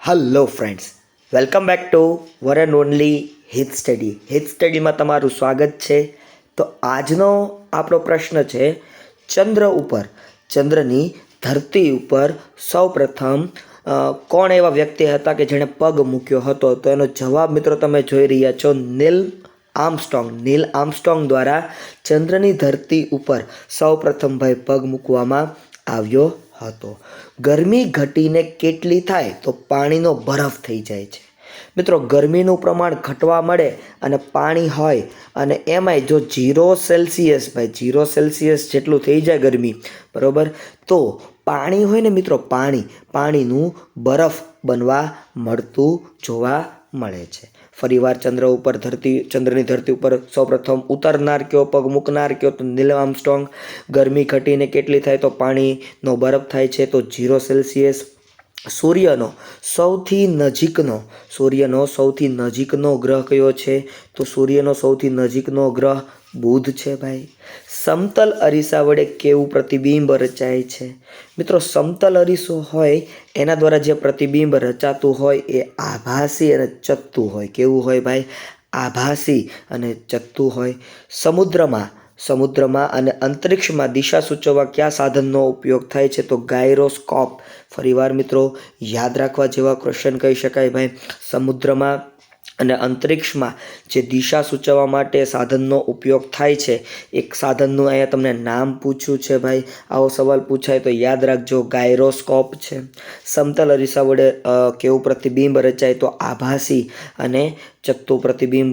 Hello friends, welcome back to one and only હિત study. હિત સ્ટડીમાં તમારું સ્વાગત છે. તો આજનો આપણો પ્રશ્ન છે, ચંદ્રની ધરતી ઉપર સૌપ્રથમ કોણ એવા વ્યક્તિ હતા કે જેણે પગ મૂક્યો હતો? તો એનો જવાબ મિત્રો તમે જોઈ રહ્યા છો, નીલ આર્મસ્ટ્રોંગ દ્વારા ચંદ્રની ધરતી ઉપર સૌપ્રથમ ભાઈ પગ મૂકવામાં આવ્યો હતો. ગરમી ઘટીને કેટલી થાય? તો પાણીનો બરફ થઈ જાય છે. મિત્રો, ગરમીનું પ્રમાણ ઘટવા મળે અને પાણી હોય અને એમાંય જો 0 સેલ્સિયસ જેટલું થઈ જાય ગરમી, બરાબર, તો પાણી હોય ને મિત્રો, પાણીનું બરફ બનવા મળતું જોવા મળે છે. ફરીવાર ચંદ્રની ધરતી ઉપર સૌપ્રથમ ઉતરનાર કયો, પગ મૂકનાર કયો? તો નીલ આર્મસ્ટ્રોંગ. ગરમી ઘટીને કેટલી થાય? તો પાણીનો બરફ થાય છે, તો 0 સેલ્સિયસ. સૂર્યનો સૌથી નજીકનો ગ્રહ કયો છે? તો સૂર્યનો સૌથી નજીકનો ગ્રહ બુધ છે ભાઈ. સમતલ અરીસા વડે કેવું પ્રતિબિંબ રચાય છે? મિત્રો, સમતલ અરીસો હોય એના દ્વારા જે પ્રતિબિંબ રચાતું હોય એ આભાસી અને ચત્તું હોય. કેવું હોય ભાઈ? આભાસી અને ચત્તું હોય. સમુદ્રમાં અને અંતરિક્ષમાં દિશા સૂચવવા કયા સાધનનો ઉપયોગ થાય છે? તો ગાયરોસ્કોપ. ફરીવાર મિત્રો, યાદ રાખવા જેવા ક્વેશ્ચન કહી શકાય ભાઈ. સમુદ્રમાં અને અંતરિક્ષમાં જે દિશા સૂચવવા માટે સાધનનો ઉપયોગ થાય છે, એક સાધનનું અહીંયા તમને નામ પૂછ્યું છે ભાઈ. આવો સવાલ પૂછાય તો યાદ રાખજો, ગાયરોસ્કોપ છે. સમતલ અરીસા વડે કેવું પ્રતિબિંબ રચાય? તો આભાસી અને ચત્તું પ્રતિબિંબ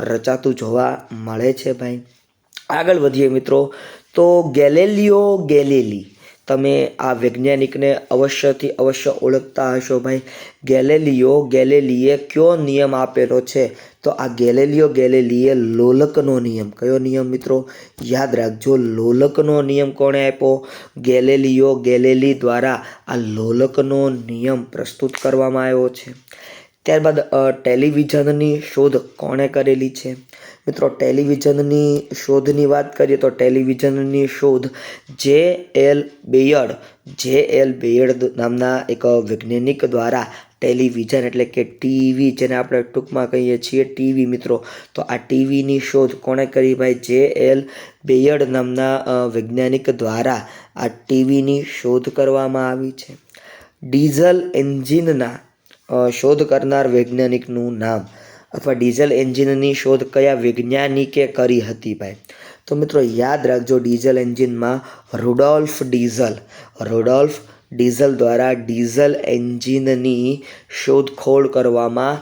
રચાતું જોવા મળે છે ભાઈ. આગળ વધીએ મિત્રો, તો ગેલિલિયો ગેલિલી, તમે આ વૈજ્ઞાનિકને અવશ્ય ઓળખતા હશો ભાઈ. ગેલિલિયો ગેલિલીએ કયો નિયમ આપેલો છે? તો આ ગેલિલિયો ગેલિલીએ લોલકનો નિયમ. કયો નિયમ મિત્રો? યાદ રાખજો, લોલકનો નિયમ કોણે આપ્યો? ગેલિલિયો ગેલિલી દ્વારા આ લોલકનો નિયમ પ્રસ્તુત કરવામાં આવ્યો છે. ત્યારબાદ ટેલિવિઝનની શોધ કોણે કરેલી છે? મિત્રો, ટેલિવિઝનની શોધની વાત કરીએ તો ટેલિવિઝનની શોધ જે.એલ. બેયર્ડ નામના એક વૈજ્ઞાનિક દ્વારા ટેલિવિઝન એટલે કે ટીવી, જેને આપણે ટૂંકમાં કહીએ છીએ ટીવી મિત્રો, તો આ ટીવીની શોધ કોણે કરી ભાઈ? જે.એલ. બેયર્ડ નામના વૈજ્ઞાનિક દ્વારા આ ટીવીની શોધ કરવામાં આવી છે. ડીઝલ એન્જિનના શોધ કરનાર વૈજ્ઞાનિકનું નામ, અથવા ડીઝલ એન્જિનની શોધ કયા વૈજ્ઞાનિકે કરી હતી ભાઈ? તો મિત્રો યાદ રાખજો, ડીઝલ એન્જિનમાં રુડોલ્ફ ડીઝલ દ્વારા ડીઝલ એન્જિનની શોધખોળ કરવામાં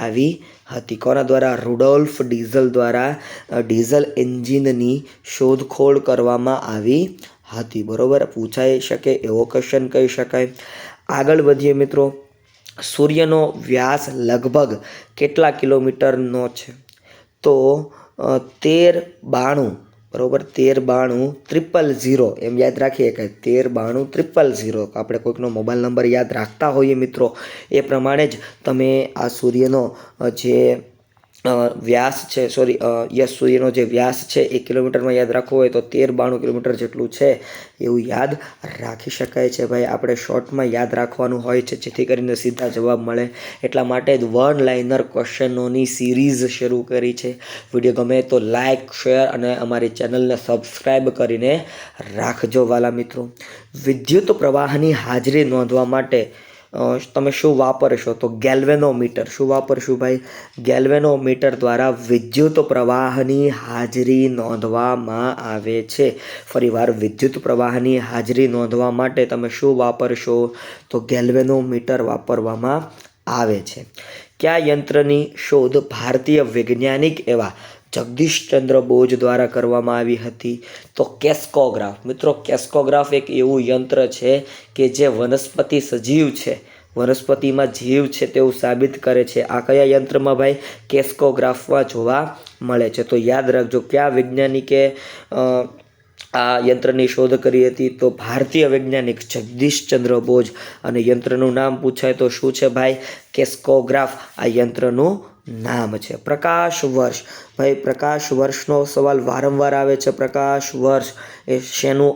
આવી હતી. કોના દ્વારા? રુડોલ્ફ ડીઝલ દ્વારા ડીઝલ એન્જિનની શોધખોળ કરવામાં આવી હતી. બરોબર, પૂછાઈ શકે એવો ક્વેશ્ચન કહી શકાય. આગળ વધીએ મિત્રો, સૂર્યનો વ્યાસ લગભગ કેટલા કિલોમીટરનો છે? તો 1392, બરાબર, 1392 એમ યાદ રાખીએ કે 1392 આપણે કોઈકનો મોબાઈલ નંબર યાદ રાખતા હોઈએ મિત્રો, એ પ્રમાણે જ તમે આ સૂર્યનો જે વ્યાસ છે, સૂર્યનો જે વ્યાસ છે એ કિલોમીટરમાં યાદ રાખવો હોય તો 1392 કિલોમીટર જેટલું છે એવું યાદ રાખી શકાય છે ભાઈ. આપણે શોર્ટમાં યાદ રાખવાનું હોય છે જેથી કરીને સીધા જવાબ મળે. એટલા માટે જ વન લાઇનર ક્વેશ્ચનોની સિરીઝ શરૂ કરી છે. વિડીયો ગમે તો લાઇક, શેર અને અમારી ચેનલને સબસ્ક્રાઈબ કરીને રાખજો વાલા મિત્રો. વિદ્યુત પ્રવાહની હાજરી નોંધવા માટે તમે શું વાપરશો? તો ગેલ્વેનોમીટર. શું વાપરશું ભાઈ? ગેલ્વેનોમીટર દ્વારા વિદ્યુત પ્રવાહની હાજરી નોંધવામાં આવે છે. ફરીવાર, વિદ્યુત પ્રવાહની હાજરી નોંધવા માટે તમે શું વાપરશો? તો ગેલ્વેનોમીટર વાપરવામાં આવે છે. કયા યંત્રની શોધ ભારતીય વૈજ્ઞાનિક એવા જગદીશચંદ્ર બોઝ દ્વારા કરવામાં આવી હતી? તો કેસ્કોગ્રાફ. મિત્રો, કેસ્કોગ્રાફ એક એવું યંત્ર છે કે જે વનસ્પતિમાં જીવ છે તેવું સાબિત કરે છે. આ કયા યંત્રમાં ભાઈ? કેસ્કોગ્રાફમાં જોવા મળે છે. તો યાદ રાખજો, કયા વૈજ્ઞાનિકે આ યંત્રની શોધ કરી હતી? તો ભારતીય વૈજ્ઞાનિક જગદીશચંદ્ર બોઝ. અને યંત્રનું નામ પૂછાય તો શું છે ભાઈ? કેસ્કોગ્રાફ આ યંત્રનું નામ છે. પ્રકાશ વર્ષ. ભાઈ, પ્રકાશ વર્ષનો સવાલ વારંવાર આવે છે. પ્રકાશ વર્ષ એ શેનું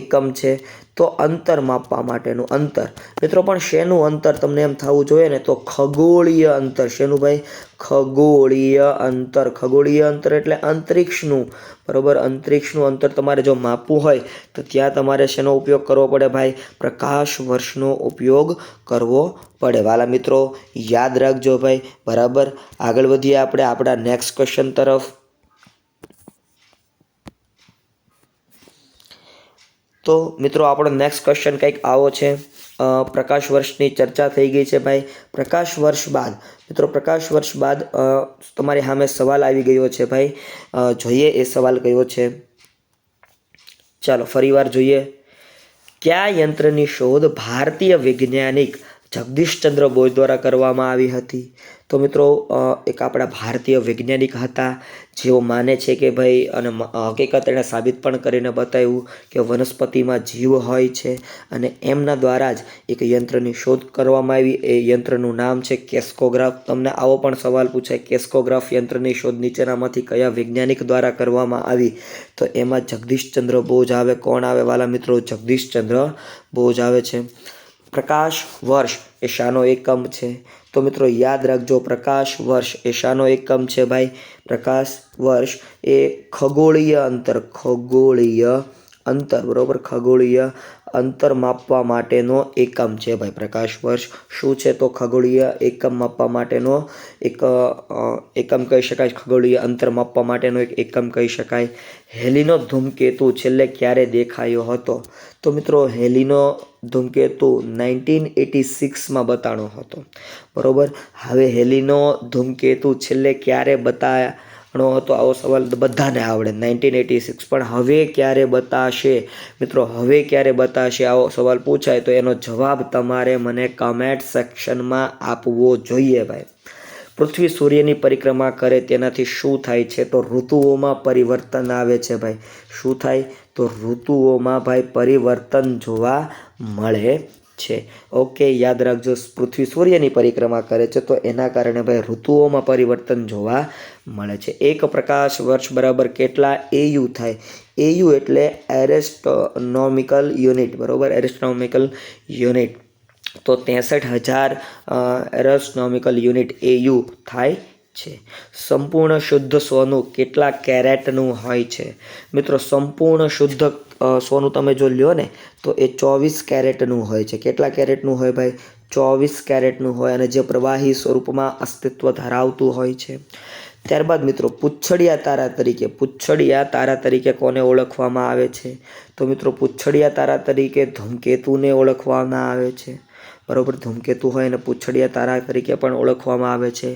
એકમ છે? તો અંતર માપવા માટેનું અંતર મિત્રો, પણ શેનું અંતર તમને એમ થવું જોઈએ ને, તો ખગોળીય અંતર. શેનું ભાઈ? ખગોળીય અંતર. ખગોળીય અંતર એટલે અંતરિક્ષનું, બરાબર. અંતરિક્ષનું અંતર તમારે જો માપવું હોય તો ત્યાં તમારે શેનો ઉપયોગ કરવો પડે ભાઈ? પ્રકાશ વર્ષનો ઉપયોગ કરવો પડે. વાલા મિત્રો યાદ રાખજો ભાઈ, બરાબર. આગળ વધીએ આપણે આપણા નેક્સ્ટ ક્વેશ્ચન તરફ. તો મિત્રો આપણો નેક્સ્ટ ક્વેશ્ચન કંઈક આવો છે. પ્રકાશ વર્ષની ચર્ચા થઈ ગઈ છે ભાઈ. પ્રકાશ વર્ષ બાદ મિત્રો, પ્રકાશ વર્ષ બાદ તમારી સામે સવાલ આવી ગયો છે ભાઈ. જોઈએ એ સવાલ કયો છે. ચાલો ફરીવાર જોઈએ. કયા યંત્રની શોધ ભારતીય વૈજ્ઞાનિક જગદીશચંદ્ર બોઝ દ્વારા કરવામાં આવી હતી? તો મિત્રો એક આપણા ભારતીય વૈજ્ઞાનિક હતા જેઓ માને છે કે ભાઈ, અને હકીકત એણે સાબિત પણ કરીને બતાવ્યું કે વનસ્પતિમાં જીવ હોય છે, અને એમના દ્વારા જ એક યંત્રની શોધ કરવામાં આવી. એ યંત્રનું નામ છે કેસ્કોગ્રાફ. તમને આવો પણ સવાલ પૂછાય, કેસ્કોગ્રાફ યંત્રની શોધ નીચેનામાંથી કયા વૈજ્ઞાનિક દ્વારા કરવામાં આવી? તો એમાં જગદીશચંદ્ર બોઝ આવે. કોણ આવે વાલા મિત્રો? જગદીશચંદ્ર બોઝ આવે છે. પ્રકાશ વર્ષ એ શાનો એકમ છે? તો મિત્રો યાદ રાખજો, પ્રકાશ વર્ષ એ શાનો એકમ છે ભાઈ? પ્રકાશ વર્ષ એ ખગોળીય અંતર. ખગોળીય અંતર, બરાબર. ખગોળીય અંતર માપવા માટેનો એકમ છે ભાઈ પ્રકાશ વર્ષ. શું છે? તો ખગોળીય એકમ માપવા માટેનો એક એકમ કહી શકાય. ખગોળીય અંતર માપવા માટેનો એક એકમ કહી શકાય. હેલીનો ધૂમકેતુ છેલ્લે ક્યારે દેખાયો હતો? તો મિત્રો હેલીનો ધૂમકેતુ 1986માં બતાણો હતો, બરાબર. હવે હેલીનો ધૂમકેતુ છેલ્લે ક્યારે બતાણો હતો? આવો સવાલ બધાને આવડે, 1986. પણ હવે ક્યારે બતાશે મિત્રો? હવે ક્યારે બતાશે આવો સવાલ પૂછાય તો એનો જવાબ તમારે મને કમેન્ટ સેક્શનમાં આપવો જોઈએ ભાઈ. પૃથ્વી સૂર્યની પરિક્રમા કરે તેનાથી શું થાય છે? તો ઋતુઓમાં પરિવર્તન આવે છે ભાઈ. શું થાય? તો ઋતુઓમાં ભાઈ પરિવર્તન જોવા મળે છે. ઓકે, યાદ રાખજો. પૃથ્વી સૂર્યની પરિક્રમા કરે છે તો એના કારણે ભાઈ ઋતુઓમાં પરિવર્તન જોવા મળે છે. એક પ્રકાશ વર્ષ બરાબર કેટલા AU થાય? AU એટલે એસ્ટ્રોનોમિકલ યુનિટ, બરાબર. એસ્ટ્રોનોમિકલ યુનિટ તો 63,000 એસ્ટ્રોનોમિકલ યુનિટ AU થાય છે. સંપૂર્ણ શુદ્ધ સોનું કેટલા કેરેટનું હોય છે? મિત્રો સંપૂર્ણ શુદ્ધ સોનું તમે જો લ્યો ને તો એ 24 કેરેટનું હોય છે. કેટલા કેરેટનું હોય ભાઈ? 24 કેરેટનું હોય, અને જે પ્રવાહી સ્વરૂપમાં અસ્તિત્વ ધરાવતું હોય છે. ત્યારબાદ મિત્રો પૂંછડિયા તારા તરીકે, પૂંછડિયા તારા તરીકે કોને ઓળખવામાં આવે છે? તો મિત્રો પૂંછડિયા તારા તરીકે ધૂમકેતુને ઓળખવામાં આવે છે, બરાબર. ધૂમકેતુ હોય અને પૂંછડિયા તારા તરીકે પણ ઓળખવામાં આવે છે.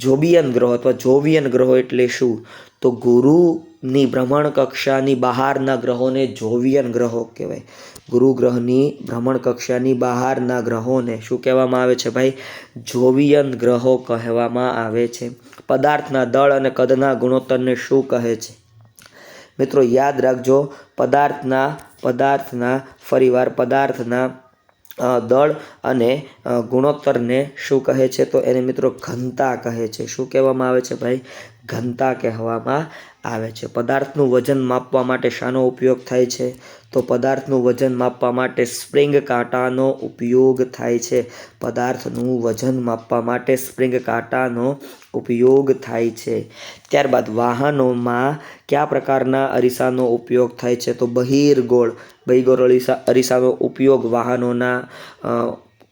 જોબિયન ગ્રહો અથવા જોવિયન ગ્રહો એટલે શું? તો ગુરુની ભ્રમણ કક્ષાની બહારના ગ્રહોને જોવિયન ગ્રહો કહેવાય. ગુરુ ગ્રહની ભ્રમણ કક્ષાની બહારના ગ્રહોને શું કહેવામાં આવે છે ભાઈ? જોવિયન ગ્રહો કહેવામાં આવે છે. પદાર્થના દળ અને કદના ગુણોત્તરને શું કહે છે? મિત્રો યાદ રાખજો, પદાર્થના ફરીવાર પદાર્થના દળ અને ગુણોત્તરને શું કહે છે? તો એને મિત્રો ઘનતા કહે છે. શું કહેવામાં આવે છે ભાઈ? ઘનતા કહેવામાં આવે છે. પદાર્થનું વજન માપવા માટે શાનો ઉપયોગ થાય છે? તો પદાર્થનું વજન માપવા માટે સ્પ્રિંગ કાંટાનો ઉપયોગ થાય છે. પદાર્થનું વજન માપવા માટે સ્પ્રિંગ કાંટાનો ઉપયોગ થાય છે. ત્યારબાદ વાહનોમાં કયા પ્રકારના અરીસાનો ઉપયોગ થાય છે? તો બહિર્ગોળ અરીસાનો ઉપયોગ વાહનોના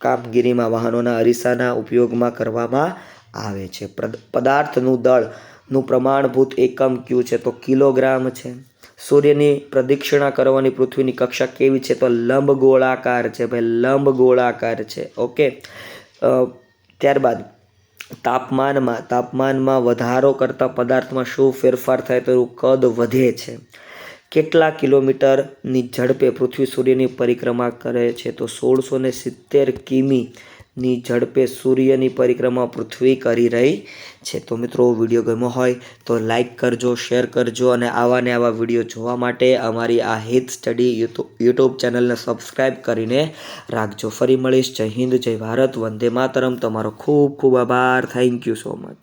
કામગીરીમાં, વાહનોના અરીસાના ઉપયોગમાં કરવામાં આવે છે. પદાર્થનું દળનું પ્રમાણભૂત એકમ કયું છે? તો કિલોગ્રામ છે. સૂર્યની પ્રદક્ષિણા કરવાની પૃથ્વીની કક્ષા કેવી છે? તો લંબગોળાકાર છે ભાઈ, લંબગોળાકાર છે. ઓકે, ત્યારબાદ તાપમાનમાં વધારો કરતા પદાર્થમાં શું ફેરફાર થાય? તો એનું કદ વધે છે. કેટલા કિલોમીટરની ઝડપે પૃથ્વી સૂર્યની પરિક્રમા કરે છે? તો 1670 કિમીની ઝડપે સૂર્યની પરિક્રમા પૃથ્વી કરી રહી છે. તો મિત્રો વિડીયો ગમ્યો હોય તો લાઈક કરજો, શેર કરજો, અને આવા વિડીયો જોવા માટે અમારી આ હિત સ્ટડી યુટ્યુબ ચેનલને સબસ્ક્રાઈબ કરીને રાખજો. ફરી મળીશ. જય હિન્દ, જય ભારત, વંદે માતરમ. તમારો ખૂબ ખૂબ આભાર. Thank you so much.